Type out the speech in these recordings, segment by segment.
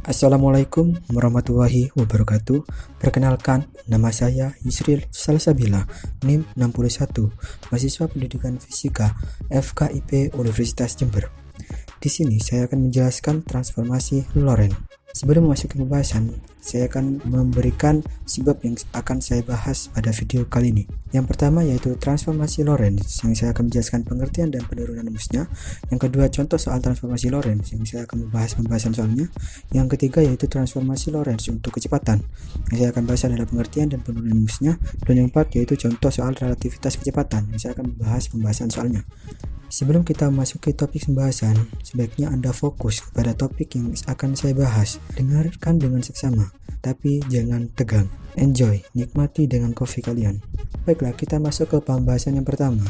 Assalamualaikum warahmatullahi wabarakatuh. Perkenalkan, nama saya Yusril Salsabila, NIM 61, mahasiswa pendidikan fisika FKIP Universitas Jember. Di sini saya akan menjelaskan transformasi Lorentz. Sebelum memasuki pembahasan, saya akan memberikan sebab yang akan saya bahas pada video kali ini. Yang pertama yaitu transformasi Lorentz, yang saya akan menjelaskan pengertian dan penurunan rumusnya. Yang kedua, contoh soal transformasi Lorentz, yang saya akan membahas pembahasan soalnya. Yang ketiga yaitu transformasi Lorentz untuk kecepatan, yang saya akan bahas adalah pengertian dan penurunan rumusnya. Dan yang keempat yaitu contoh soal relativitas kecepatan, yang saya akan membahas pembahasan soalnya. Sebelum kita memasuki topik pembahasan, sebaiknya Anda fokus kepada topik yang akan saya bahas. Dengarkan dengan seksama, tapi jangan tegang. Enjoy, nikmati dengan kopi kalian. Baiklah, kita masuk ke pembahasan yang pertama.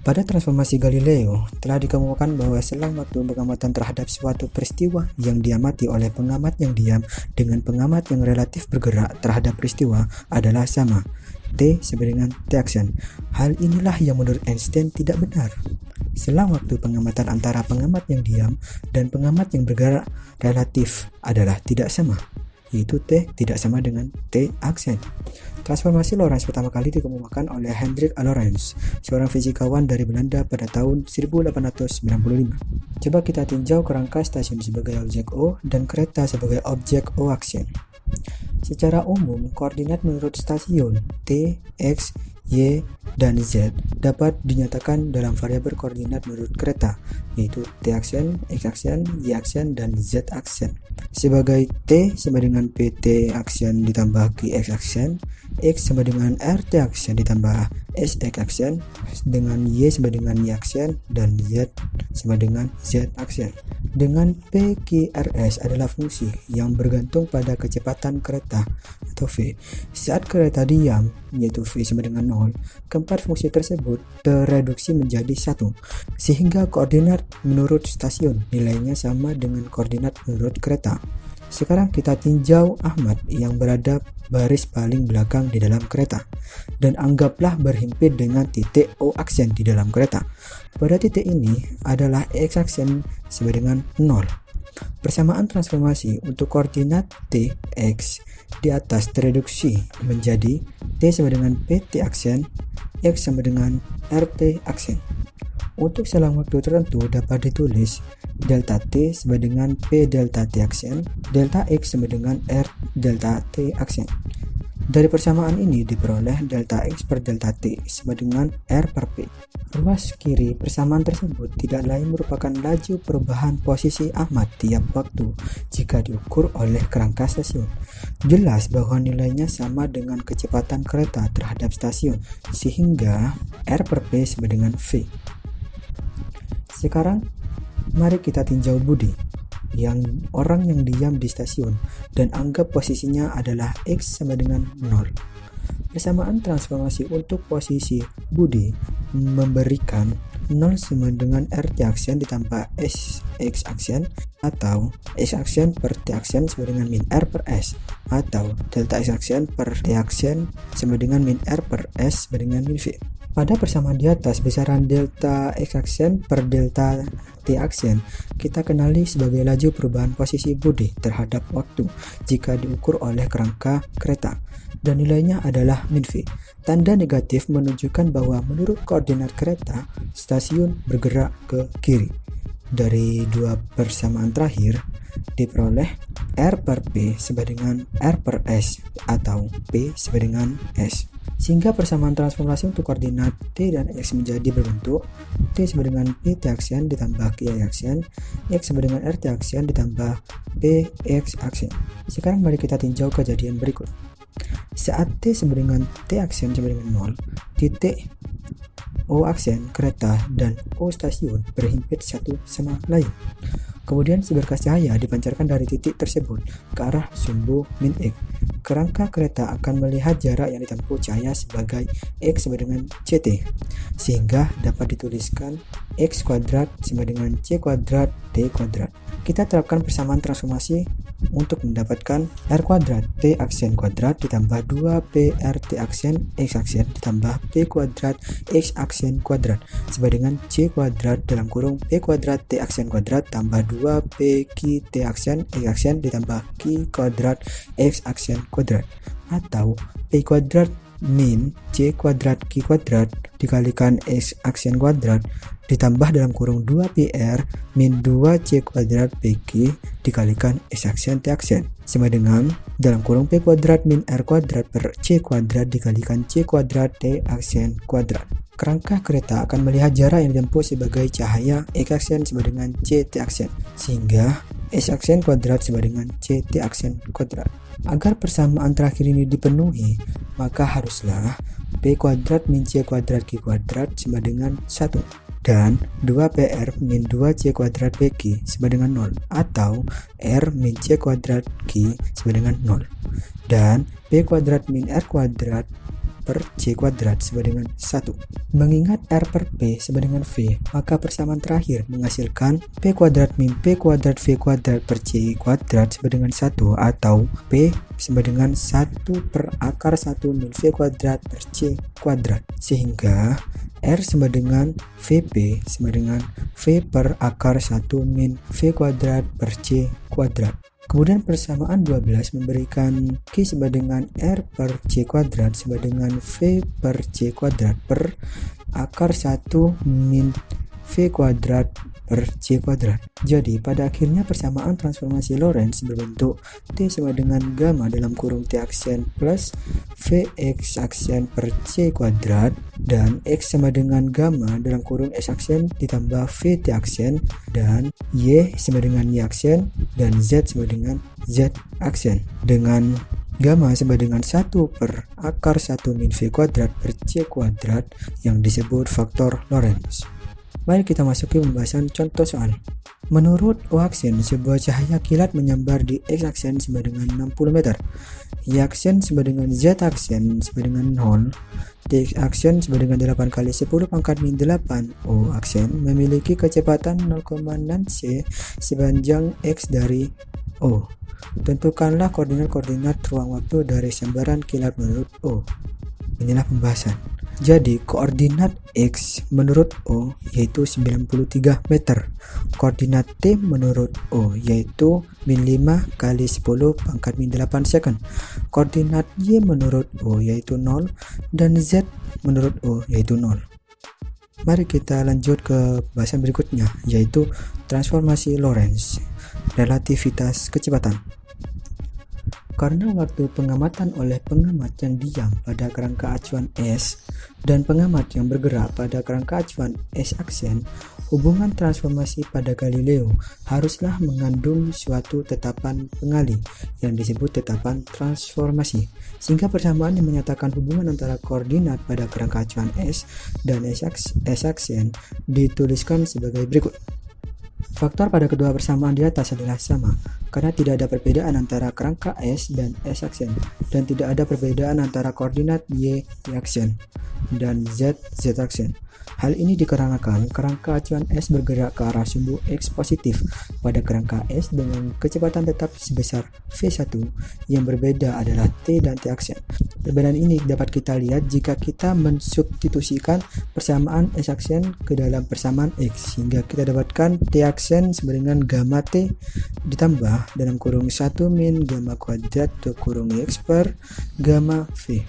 Pada transformasi Galileo, telah dikemukakan bahwa selang waktu pengamatan terhadap suatu peristiwa yang diamati oleh pengamat yang diam dengan pengamat yang relatif bergerak terhadap peristiwa adalah sama. T sama dengan T aksen. Hal inilah yang menurut Einstein tidak benar. Selang waktu pengamatan antara pengamat yang diam dan pengamat yang bergerak relatif adalah tidak sama, yaitu T tidak sama dengan T aksen. Transformasi Lorentz pertama kali dikemukakan oleh Hendrik Lorentz, seorang fisikawan dari Belanda pada tahun 1895. Coba kita tinjau kerangka stasiun sebagai objek O dan kereta sebagai objek O aksen. Secara umum, koordinat menurut stasiun T, X, Y, dan Z dapat dinyatakan dalam variabel koordinat menurut kereta, yaitu T aksen, X aksen, Y aksen, dan Z aksen. Sebagai T sama dengan PT aksen ditambah QX aksen, X sama dengan RT aksen ditambah SX aksen, dengan Y sama dengan Y aksen, dan Z sama dengan Z aksen. Dengan PQRS adalah fungsi yang bergantung pada kecepatan kereta atau V. Saat kereta diam, yaitu V sama dengan 0, keempat fungsi tersebut tereduksi menjadi 1, sehingga koordinat menurut stasiun nilainya sama dengan koordinat menurut kereta. Sekarang kita tinjau Ahmad yang berada baris paling belakang di dalam kereta, dan anggaplah berhimpit dengan titik O aksen di dalam kereta. Pada titik ini adalah X aksen sama dengan 0. Persamaan transformasi untuk koordinat T, X di atas tereduksi menjadi T sama dengan PT aksen, X sama dengan RT aksen. Untuk selang waktu tertentu dapat ditulis delta T sama dengan P delta T aksen, delta X sama dengan R delta T aksen. Dari persamaan ini diperoleh delta X per delta T sama dengan R per P. Ruas kiri persamaan tersebut tidak lain merupakan laju perubahan posisi Ahmad tiap waktu jika diukur oleh kerangka stasiun. Jelas bahwa nilainya sama dengan kecepatan kereta terhadap stasiun, sehingga R per P sama dengan V. Sekarang mari kita tinjau Budi, yang orang yang diam di stasiun, dan anggap posisinya adalah X sama dengan 0. Persamaan transformasi untuk posisi Budi memberikan 0 sama dengan RT aksen ditambah SX aksen, atau X aksen per T aksen sama dengan min R per S, atau delta X aksen per T aksen sama dengan min R per S sama dengan min V. Pada persamaan di atas, besaran delta X aksen per delta T aksen kita kenali sebagai laju perubahan posisi Budi terhadap waktu jika diukur oleh kerangka kereta, dan nilainya adalah min V. Tanda negatif menunjukkan bahwa menurut koordinat kereta, stasiun bergerak ke kiri. Dari dua persamaan terakhir diperoleh R per P sama dengan R per S, atau P sama dengan S. Sehingga persamaan transformasi untuk koordinat T dan X menjadi berbentuk T sama dengan PT aksen ditambah QY aksen, X sama dengan RT aksen ditambah PX aksen. Sekarang mari kita tinjau kejadian berikut. Saat T sama dengan T aksen sama dengan 0, titik O aksen kereta dan O stasiun berhimpit satu sama lain. Kemudian seberkas cahaya dipancarkan dari titik tersebut ke arah sumbu min X. Kerangka kereta akan melihat jarak yang ditempuh cahaya sebagai X sama dengan CT, sehingga dapat dituliskan X kuadrat sama dengan C kuadrat T kuadrat. Kita terapkan persamaan transformasi untuk mendapatkan R kuadrat T aksen kuadrat ditambah 2P R T aksen X aksen ditambah P kuadrat X aksen kuadrat sama dengan C kuadrat dalam kurung P kuadrat T aksen kuadrat tambah 2P Q T aksen X aksen ditambah Q kuadrat X aksen kuadrat, atau P kuadrat min C kuadrat Q kuadrat dikalikan X aksen kuadrat ditambah dalam kurung 2PR min 2C kuadrat PQ dikalikan X aksen T aksen sama dengan dalam kurung P kuadrat min R kuadrat per C kuadrat dikalikan C kuadrat T aksen kuadrat. Kerangka kereta akan melihat jarak yang ditempuh sebagai cahaya X aksen sama dengan C T aksen, sehingga X aksen kuadrat sama dengan C T aksen kuadrat. Agar persamaan terakhir ini dipenuhi, maka haruslah P kuadrat min C kuadrat Q kuadrat sama dengan 1 dan 2PR min 2C kuadrat PQ sama dengan 0, atau R min C kuadrat Q sama dengan 0 dan P kuadrat min R kuadrat per C kuadrat sama dengan 1. Mengingat R per P sama dengan V, maka persamaan terakhir menghasilkan P kuadrat min P kuadrat V kuadrat per C kuadrat sama dengan 1, atau P sama dengan 1 per akar 1 min V kuadrat per C kuadrat, sehingga R sama dengan VP sama dengan V per akar 1 min V kuadrat per C kuadrat. Kemudian persamaan 12 memberikan Q sama dengan R per C kuadrat sama dengan V per C kuadrat per akar 1 min V kuadrat per C kuadrat. Jadi pada akhirnya persamaan transformasi Lorentz berbentuk T sama dengan gamma dalam kurung T aksen plus Vx aksen per C kuadrat dan X sama dengan gamma dalam kurung S aksen ditambah VT aksen dan Y sama dengan Y aksen dan Z sama dengan Z aksen dengan gamma sama dengan 1 per akar 1 min V kuadrat per C kuadrat yang disebut faktor Lorentz. Mari kita masuki pembahasan contoh soal. Menurut O aksen, sebuah cahaya kilat menyambar di X aksen sama dengan 60 meter, Y aksen sama dengan Z aksen sama dengan 0, T aksen sama dengan 8 kali 10 pangkat min 8, O aksen memiliki kecepatan 0,6 C sepanjang X dari O. Tentukanlah koordinat-koordinat ruang waktu dari sambaran kilat menurut O. Inilah pembahasan. Jadi koordinat X menurut O yaitu 93 meter, koordinat T menurut O yaitu min 5 kali 10 pangkat min 8 second, koordinat Y menurut O yaitu 0 dan Z menurut O yaitu 0. Mari kita lanjut ke bahasan berikutnya, yaitu transformasi Lorentz, relativitas kecepatan. Karena waktu pengamatan oleh pengamat yang diam pada kerangka acuan S dan pengamat yang bergerak pada kerangka acuan S aksen, hubungan transformasi pada Galileo haruslah mengandung suatu tetapan pengali yang disebut tetapan transformasi, sehingga persamaan yang menyatakan hubungan antara koordinat pada kerangka acuan S dan S aksen dituliskan sebagai berikut. Faktor pada kedua persamaan di atas adalah sama, karena tidak ada perbedaan antara kerangka S dan S aksen, dan tidak ada perbedaan antara koordinat Y T aksen dan Z aksen. Hal ini dikarenakan kerangka acuan S bergerak ke arah sumbu X positif pada kerangka S dengan kecepatan tetap sebesar V1, yang berbeda adalah T dan T aksen. Perbedaan ini dapat kita lihat jika kita mensubstitusikan persamaan S aksen ke dalam persamaan X, sehingga kita dapatkan T aksen sama dengan gamma T ditambah dalam kurung 1 min gamma kuadrat kurung X per gamma V,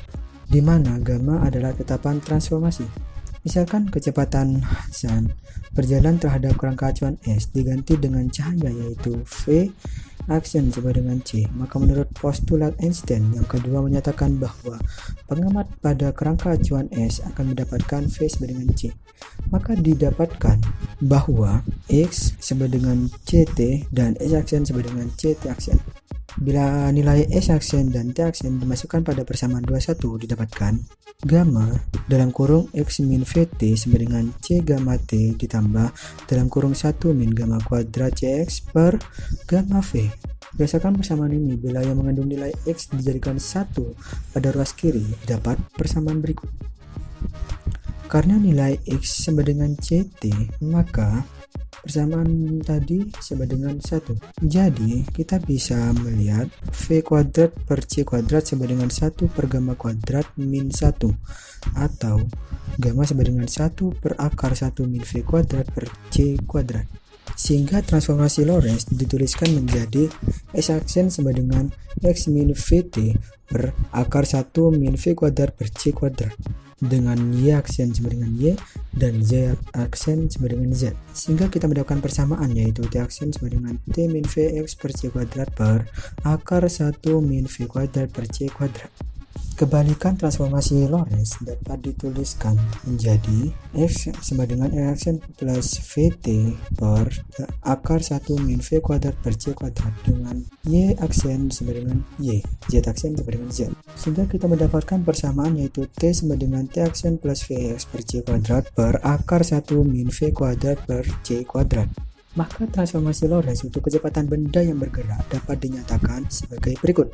di mana gamma adalah tetapan transformasi. Misalkan kecepatan Hasan berjalan terhadap kerangka acuan S diganti dengan cahaya yaitu V aksen sama dengan C, maka menurut postulat Einstein yang kedua menyatakan bahwa pengamat pada kerangka acuan S akan mendapatkan V sama dengan C, maka didapatkan bahwa X sama dengan CT dan S aksen sama dengan CT aksen. Bila nilai S aksen dan T aksen dimasukkan pada persamaan 21, didapatkan gamma dalam kurung X min VT sama dengan C gamma T ditambah dalam kurung 1 min gamma kuadrat CX per gamma V. Berdasarkan persamaan ini, bila yang mengandung nilai X dijadikan 1 pada ruas kiri, dapat persamaan berikut. Karena nilai X sama dengan CT, maka persamaan tadi sama dengan 1. Jadi kita bisa melihat V kuadrat per C kuadrat sama dengan 1 per gamma kuadrat min 1, atau gamma sama dengan 1 per akar 1 min V kuadrat per C kuadrat. Sehingga transformasi Lorentz dituliskan menjadi X aksen sama dengan X min VT per akar 1 min V kuadrat per C kuadrat, dengan Y aksen sama dengan Y dan Z aksen sama dengan Z. Sehingga kita mendapatkan persamaan, yaitu T aksen sama dengan T min Vx per C kuadrat per akar 1 min V kuadrat per C kuadrat. Kebalikan transformasi Lorentz dapat dituliskan menjadi X sama dengan X aksen plus VT per akar 1 min V kuadrat per C kuadrat, dengan Y aksen sama dengan Y, Z aksen sama dengan Z. Sehingga kita mendapatkan persamaan, yaitu T sama dengan T aksen plus Vx per C kuadrat per akar 1 min V kuadrat per C kuadrat. Maka transformasi Lorentz untuk kecepatan benda yang bergerak dapat dinyatakan sebagai berikut.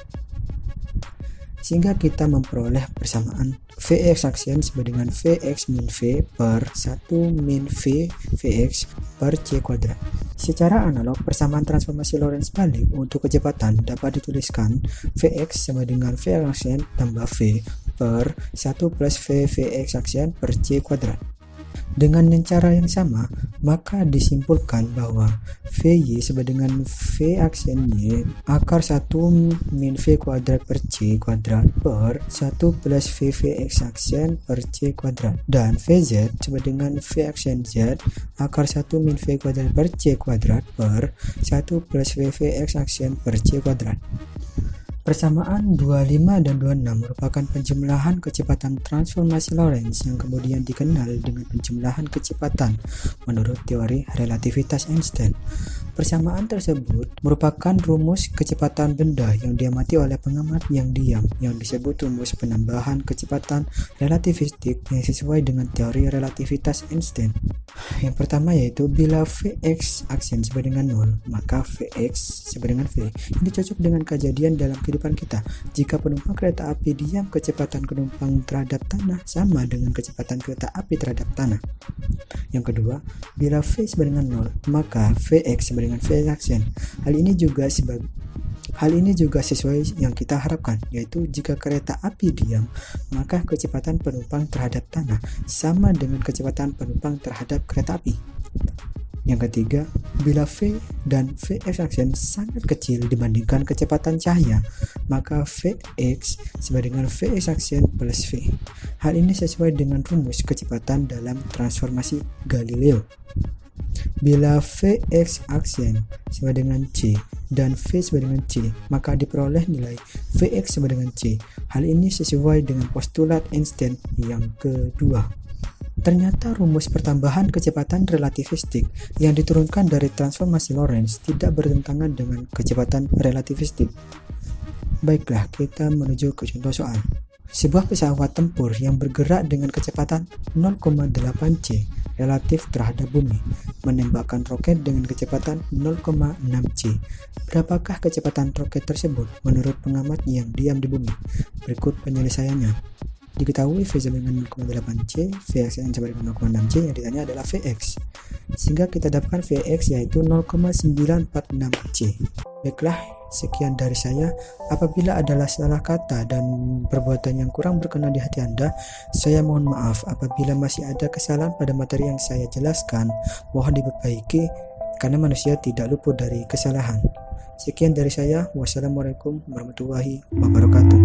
Sehingga kita memperoleh persamaan Vx aksen sama dengan Vx min V per 1 min V Vx per C kuadrat. Secara analog, persamaan transformasi Lorentz balik untuk kecepatan dapat dituliskan Vx sama dengan V aksen tambah V per 1 plus V Vx aksen per C kuadrat. Dengan cara yang sama, maka disimpulkan bahwa Vy sama dengan V aksen Y akar 1 min V kuadrat per C kuadrat per 1 plus V Vx aksen per C kuadrat, dan Vz sama dengan V aksen Z akar 1 min V kuadrat per C kuadrat per 1 plus V Vx aksen per C kuadrat. Persamaan 25 dan 26 merupakan penjumlahan kecepatan transformasi Lorentz yang kemudian dikenal dengan penjumlahan kecepatan menurut teori relativitas Einstein. Persamaan tersebut merupakan rumus kecepatan benda yang diamati oleh pengamat yang diam, yang disebut rumus penambahan kecepatan relativistik yang sesuai dengan teori relativitas Einstein. Yang pertama yaitu bila Vx aksen sama dengan 0, maka Vx sama dengan V. Ini cocok dengan kejadian dalam kehidupan kita. Jika penumpang kereta api diam, kecepatan penumpang terhadap tanah sama dengan kecepatan kereta api terhadap tanah. Yang kedua, bila V sama dengan 0, maka Vx sama dengan V aksen. Hal ini juga sesuai yang kita harapkan, yaitu jika kereta api diam, maka kecepatan penumpang terhadap tanah sama dengan kecepatan penumpang terhadap kereta api. Yang ketiga, bila V dan Vx aksen sangat kecil dibandingkan kecepatan cahaya, maka Vx sama dengan Vx aksen plus V. Hal ini sesuai dengan rumus kecepatan dalam transformasi Galileo. Bila Vx aksen sama dengan C dan V sama dengan C, maka diperoleh nilai Vx sama dengan C. Hal ini sesuai dengan postulat Einstein yang kedua. Ternyata rumus pertambahan kecepatan relativistik yang diturunkan dari transformasi Lorentz tidak bertentangan dengan kecepatan relativistik. Baiklah, kita menuju ke contoh soal. Sebuah pesawat tempur yang bergerak dengan kecepatan 0,8 C relatif terhadap bumi menembakkan roket dengan kecepatan 0,6 C. Berapakah kecepatan roket tersebut menurut pengamat yang diam di bumi? Berikut penyelesaiannya. Diketahui V sama dengan 0,8 C, Vx sama dengan 0,6 C, yang ditanya adalah Vx. Sehingga kita dapatkan Vx yaitu 0,946 C. Baiklah, sekian dari saya. Apabila adalah salah kata dan perbuatan yang kurang berkenan di hati Anda, saya mohon maaf. Apabila masih ada kesalahan pada materi yang saya jelaskan, mohon diperbaiki karena manusia tidak luput dari kesalahan. Sekian dari saya. Wassalamualaikum warahmatullahi wabarakatuh.